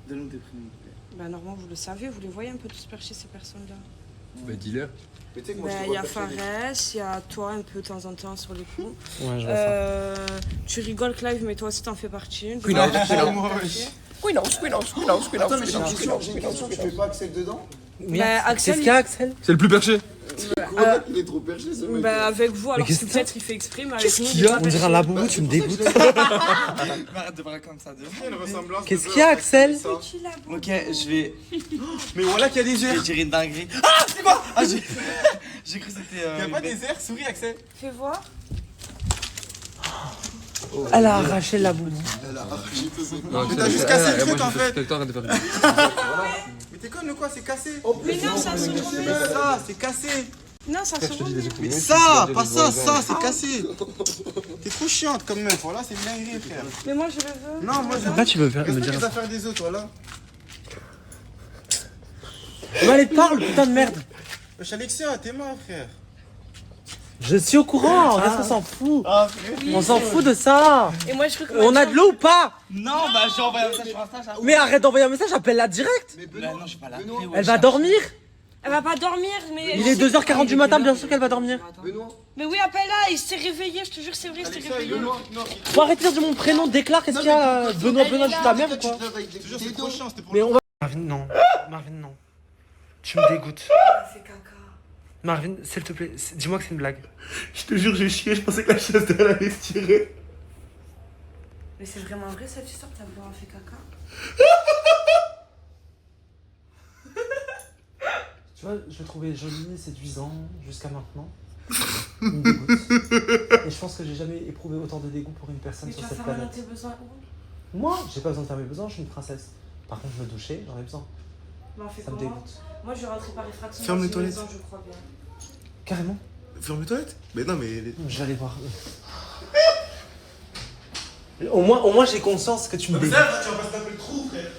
Donne-nous tes prénoms. Bah, normalement, vous le savez, vous les voyez un peu tous perchés, ces personnes-là. Bah, dis-le. Mais tu sais que moi, Bah, je te il y vois a percher Fares, il y a toi un peu de temps en temps sur les coups. Ouais, je vois ça. Tu rigoles, Clive, mais toi aussi t'en fais partie. Queen of, T'en fais Queen of. partie. Queen of, Queen of, Queen of, Queen of, Attends, mais j'ai Queen une of, question, j'ai une question. Tu fais pas Axel dedans? Oui, Bah, Axel, qu'est-ce qu'il y a, Axel? C'est le plus perché. Quoi? Il est trop perché ce mec. Bah, avec vous, alors qu'est-ce peut-être il fait exprès, mais avec Qu'est-ce nous, qu'il il y est a? pas On dirait un perché. labourou, tu me dégoûtes. Arrête de parler comme ça. Une ressemblance. Qu'est-ce qu'il y a, Axel? Petit labo. Ok, je vais. Mais voilà qu'il y a des Je vais airs. tirer une dinguerie. Ah, c'est moi. Ah, j'ai cru que c'était. Il y a pas des airs, souris Axel. Fais voir. Elle a arraché le labourou. Elle a arraché tout ça. Non, Mais t'as juste cassé le moi, truc je en fais fait. respecte, arrête de faire ça. Mais t'es conne ou quoi? C'est cassé. Mais non, ça se remet. Mais ça, c'est cassé. Non, ça se remet. Mais ça, pas ça, ça, c'est cassé. T'es trop chiante comme meuf, voilà, c'est une dinguerie, frère. Mais moi, je le veux. Non, moi, Pourquoi tu veux me respecte dire les ça? affaires des autres, voilà. Mais allez, parle, putain de merde! Wesh, Alexia, t'es mort, frère. Je suis au courant, qu'est-ce qu'on s'en fout? Ah, frère. On s'en fout de ça! Et moi, je crois que. On a de l'eau ou pas? Non, bah j'ai envoyé un message sur Insta. Mais arrête d'envoyer un message, appelle-la direct! Mais Bah non, je vais pas l'appeler. Elle va dormir? Elle va pas dormir, mais. Il est 2h40 du matin, bien sûr qu'elle va dormir. Benoît. Mais oui, appelle-la, il s'est réveillé, je te jure, c'est vrai, il s'est Alexia, réveillé. Benoît. Non, Faut arrêter de dire mon prénom, déclare, qu'est-ce qu'il y a? Benoît, Benoît, je suis ta mère ou quoi? je te jure, c'est trop chiant, c'était pour Mais on va. Marvin, non. Marvin, non. Tu me dégoûtes. C'est caca. Marvin, s'il te plaît, dis-moi que c'est une blague. Je te jure, j'ai chié, je pensais que la chaise d'elle allait se tirer. Mais c'est vraiment vrai cette histoire, t'as vraiment fait caca? Tu vois, je le trouvais joli, séduisant, jusqu'à maintenant. Il me dégoûte. Et je pense que j'ai jamais éprouvé autant de dégoût pour une personne Mais tu sur vas cette faire un de planète. tes besoins où? Moi, j'ai pas besoin de faire mes besoins, je suis une princesse. Par contre, me doucher, j'en ai besoin. Mais on fait Ça me comment? dégoûte. Moi, je rentrais par effraction. Ferme dans les une toilettes. maison, je crois bien. Carrément. Ferme les toilettes. Mais non, mais. Je vais aller voir. Au moins j'ai conscience que tu me dégoûtes. tu vas pas se taper le trou, frère.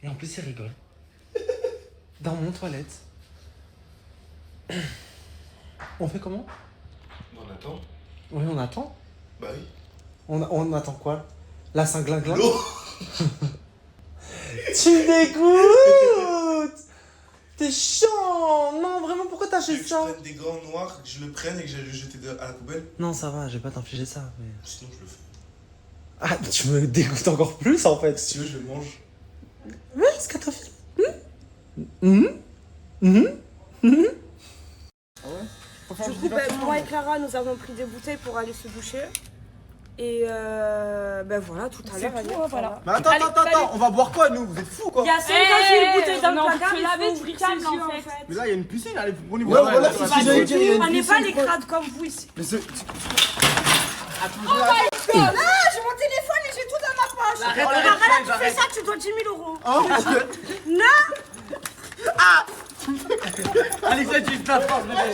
Et en plus, il rigole. Dans mon toilette. On fait comment? On attend. Oui, on attend. Bah oui. On attend quoi? La Saint-Glinglin? L'eau. Tu me dégoûtes! T'es chiant! Non, vraiment, pourquoi t'as fait ça? Je prenne des gants noirs, que je le prenne et que j'aille le jeter à la poubelle. Non, ça va, je vais pas t'infliger ça. Mais... Sinon, je le fais. Ah, tu me dégoûtes encore plus en fait. Si tu veux, je le mange. Ouais, scatophile. Du coup, moi et Clara, nous avons pris des bouteilles pour aller se doucher. Et ben voilà, tout à l'heure. Voilà. Mais attends, on va boire quoi nous? Vous êtes fous quoi? Il y a 50 000 bouteilles dans le non, placard, tu il l'avais faut du ouvrir câble, ses en yeux, en fait. fait. Mais là, il y a une piscine, allez, prenez vous. Ouais, voilà, c'est ce que j'allais dire, il y a une On n'est pas piscine, les quoi. crades comme vous ici. Mais c'est. Ah, j'ai mon téléphone et j'ai tout dans ma poche. Arrête, tu fais ça, tu dois 10 000 €. Oh, Non. Ah Alexia, tu te la force, bébé.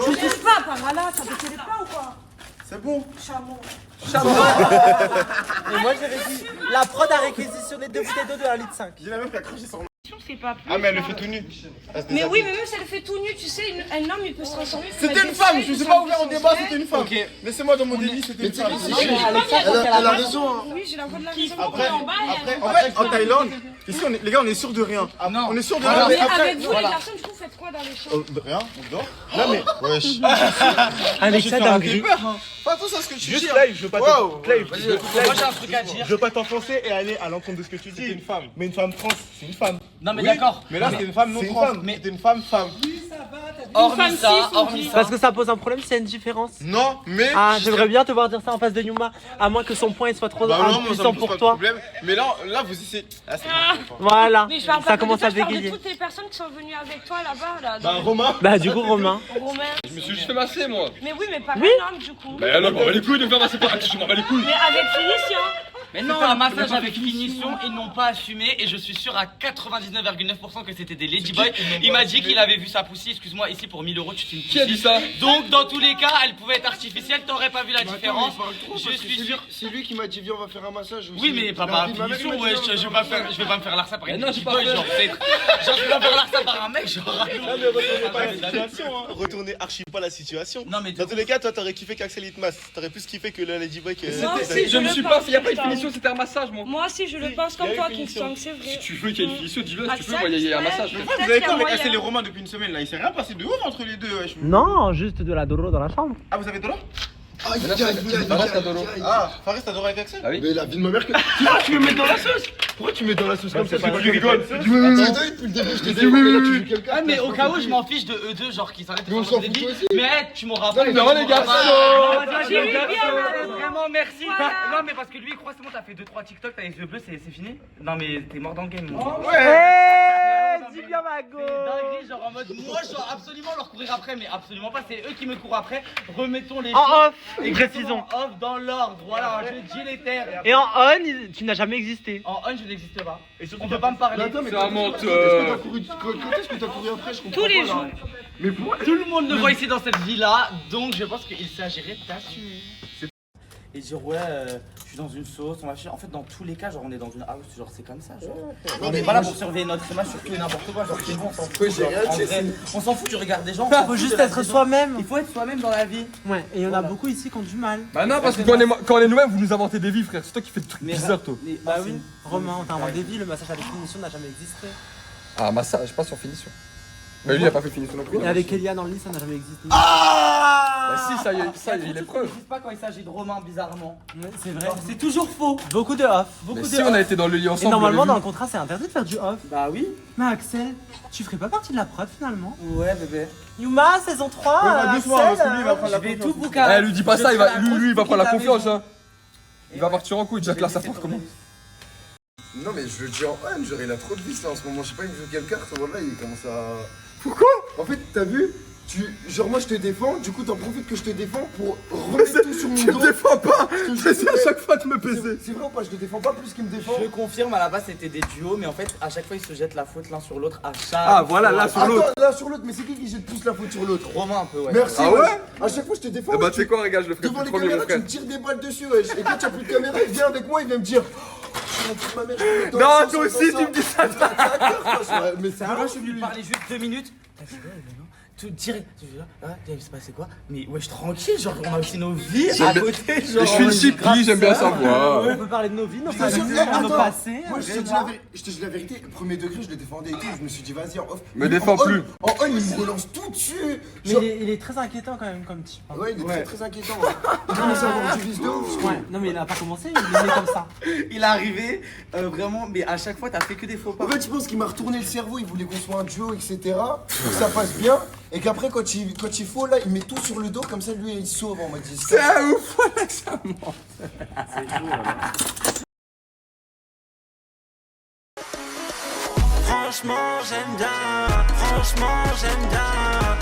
Tu touches pas par là, ça te télé pas ou quoi? C'est bon. Chameau. Et moi j'avais dit, la prod a réquisitionné 2 bouteilles d'eau de 1,5 litre. J'ai la meuf qui a craché sur moi. C'est pas plus. Ah, mais elle le fait tout nu. Mais oui, mais même si elle le fait tout nu, tu sais, un homme il peut se transformer. C'était une femme, je ne sais pas ouvert au débat, c'était une femme. Ok, laissez-moi dans mon délit, c'était une femme. Elle a raison. Hein. Oui, j'ai la voix de la raison. Après, en Thaïlande, ici, les gars, on est sûr de rien. Ah non, on est sûr de rien. Mais avec vous, les garçons, du coup, faites quoi dans les chambres? Rien, on dort. Non, mais. Wesh. Alexa dinguerie. Fais attention à ce que tu dis. Juste Clive, je veux pas Moi, j'ai un truc à dire. je veux pas t'enfoncer et aller à l'encontre de ce que tu dis. C'est une femme. Mais une femme trans, c'est une femme. Non, mais d'accord. Mais là, c'était une femme non trans. Mais c'était une femme femme. Hormis ça, hormis ça. Parce que ça pose un problème s'il y a une différence. Non, mais. Ah, j'aimerais bien te voir dire ça en face de Yuma, à moins que son point il soit trop Bah non, moi, ça me impuissant pose pour pas de toi. problème. Mais là, vous essayez. Ah, c'est Voilà, Mais je parle ça pas commence de toi, à je parle de bégayer. toutes les personnes qui sont venues avec toi là-bas. Là, Bah, Romain. Bah du coup Romain. Romain. Je me suis juste fait masser, moi. Mais oui, mais pas Oui. un homme du coup. Bah alors, on va les couilles de faire masser par je m'en bats les couilles. Mais avec finition. Mais non, un massage avec finition, ils n'ont pas assumé et je suis sûr à 99,9% que c'était des ladyboys. Il m'a dit qu'il avait vu sa poussie, excuse-moi, ici pour 1000 € tu fais une poussie. Qui a dit ça? Donc dans tous les cas, elle pouvait être artificielle, t'aurais pas vu la différence. Je suis sûr. C'est lui qui m'a dit viens on va faire un massage. Oui mais pas par finition, ouais, je vais pas me faire larça par une non, j'ai pas ladyboy, peur. genre je vais pas me faire larça par un mec, genre. Retournez archi pas la situation. Non mais Dans tous les cas, toi t'aurais kiffé qu'Axel il te masse. T'aurais plus kiffé que le Ladyboy que. Non, si, Je me le suis pense, pas fait, y a pas une putain. finition, c'était un massage, moi. Moi aussi, je le pense comme Il y a toi, une finition. Kingston, c'est vrai. Si tu veux qu'il y ait une finition, dis-le, Ah, si tu veux, ça, moi, il y a un ouais. massage. Peut-être Vous avez qu'il y a quoi avec moyen. Axel et Romain depuis une semaine là? Il s'est rien passé de ouf entre les deux, wesh. Non, juste de la doro dans la chambre. Ah, vous avez de l'eau? Ah, Faris, t'as doré avec Axel? Ah oui. Mais la vie de ma mère que. Tu me mets dans la sauce. Pourquoi tu me mets dans la sauce comme ça? c'est pas Tu rigoles. depuis le début, je te dis oui, là tu joues quelqu'un. Ah mais au cas où je m'en fiche de eux deux, genre qu'ils s'arrêtent de Mais on faire s'en des fout débits. aussi. Mais tu m'auras pas. Non, les garçons. Vraiment merci. Voilà. Non mais parce que lui, crois c'est bon, t'as fait 2-3 TikTok, t'as les yeux bleus, c'est fini. Non mais t'es mort dans le game. Moi. Dis bien ma C'est dinguerie, genre en mode moi je dois absolument leur courir après, mais absolument pas, c'est eux qui me courent après. Remettons les En choses off, précisons. off dans l'ordre, voilà, je dis les terres. Et en on, tu n'as jamais existé. En on, je n'existe pas. Et surtout, on peut pas me parler. Attends, mais C'est un menteur. quand est-ce que t'as couru après? Je comprends Tous les pas, là. jours. Mais pourquoi? Tout le monde le voit ici dans cette vie-là, donc je pense qu'il s'agirait d'assumer. Et dire ouais, je suis dans une sauce, on va chercher. En fait, dans tous les cas, genre on est dans une house, genre c'est comme ça. Genre. On est pas là pour surveiller notre image sur tout et n'importe quoi, genre c'est bon, on s'en fout. Genre, en vrai, on s'en fout, tu regardes des gens. Il faut juste être soi-même. Il faut être soi-même dans la vie. Ouais, et il y en a beaucoup ici qui ont du mal. Bah non, parce que quand on est nous-mêmes, vous nous inventez des vies, frère. C'est toi qui fais des trucs bizarres, toi. Bah oui, Romain, on t'a inventé des vies, le massage avec finition n'a jamais existé. Ah, massage, pas sur finition. Mais lui, il a pas fait finition non plus. Et avec Elia dans le lit, ça n'a jamais existé. Bah si, ça y est, il est Ça preuve. n'existe pas quand il s'agit de Romain, bizarrement. Ouais, c'est vrai. Genre, c'est toujours faux. Beaucoup de off. Mais si on a été dans le lit Et ensemble. normalement, vous dans l'avez le contrat, c'est interdit de faire du off. Bah oui. Mais Axel, tu ferais pas partie de la prod finalement? Ouais, bébé. Yuma, saison 3. Bah, doucement, parce que lui, il va Axel, prendre la Je vais confiance. tout boucaner. Eh, lui dis pas ça, lui, il va prendre la confiance, hein. Il va partir en couille, Jack là, ça part comment? Non, mais je le dis en haine, genre il a trop de vis là en ce moment. Je sais pas, il me joue quelle carte, voilà, il commence à. Pourquoi? En fait, t'as vu? Genre moi je te défends, du coup t'en profites que je te défends pour remettre tout sur mon dos. Tu me défends pas. J'essaie à chaque fois de me baiser. C'est vrai ou pas, je te défends pas plus qu'il me défend. Je confirme, à la base c'était des duos, mais en fait à chaque fois ils se jettent la faute l'un sur l'autre à chaque Ah voilà, là sur l'autre. Attends, là sur l'autre, mais c'est qui jette plus la faute sur l'autre? Romain un peu, ouais. Merci. Ah ouais? À chaque fois je te défends. Eh bah tu sais quoi, regarde, je le ferai Devant plus les premier mon caméras, tu frère. me tires des balles dessus, wesh. Et quand tu as plus de caméra, il vient avec moi, il vient me dire. Ma mère, Non, toi aussi tu me dis ça. Mais c'est Moi je suis venu te parler juste 2 minutes. T'as dit quoi, non? Tout direct, tu dis là, il s'est passé quoi? Mais wesh, tranquille, genre on a aussi nos vies à côté, genre. Je suis une chippie, j'aime bien savoir. On peut parler de nos vies, nos Attends, passés. moi je te dis la vérité, premier degré je le défendais et tout, je me suis dit vas-y en off. Me défends plus. En on il me relance tout dessus. Mais il est très inquiétant quand même comme type. Ouais, il est très inquiétant. Il commence à avoir du vice de ouf. Ouais, non mais il a pas commencé, il est né comme ça. Il est arrivé, vraiment, mais à chaque fois t'as fait que des faux pas. En fait, je pense qu'il m'a retourné le cerveau, il voulait qu'on soit un duo, etc. Pour que ça passe bien. Et qu'après, quand il faut, là, il met tout sur le dos, comme ça, lui, il sauve en mode. C'est un ouf, voilà que ça ment. Franchement j'aime bien, franchement j'aime bien.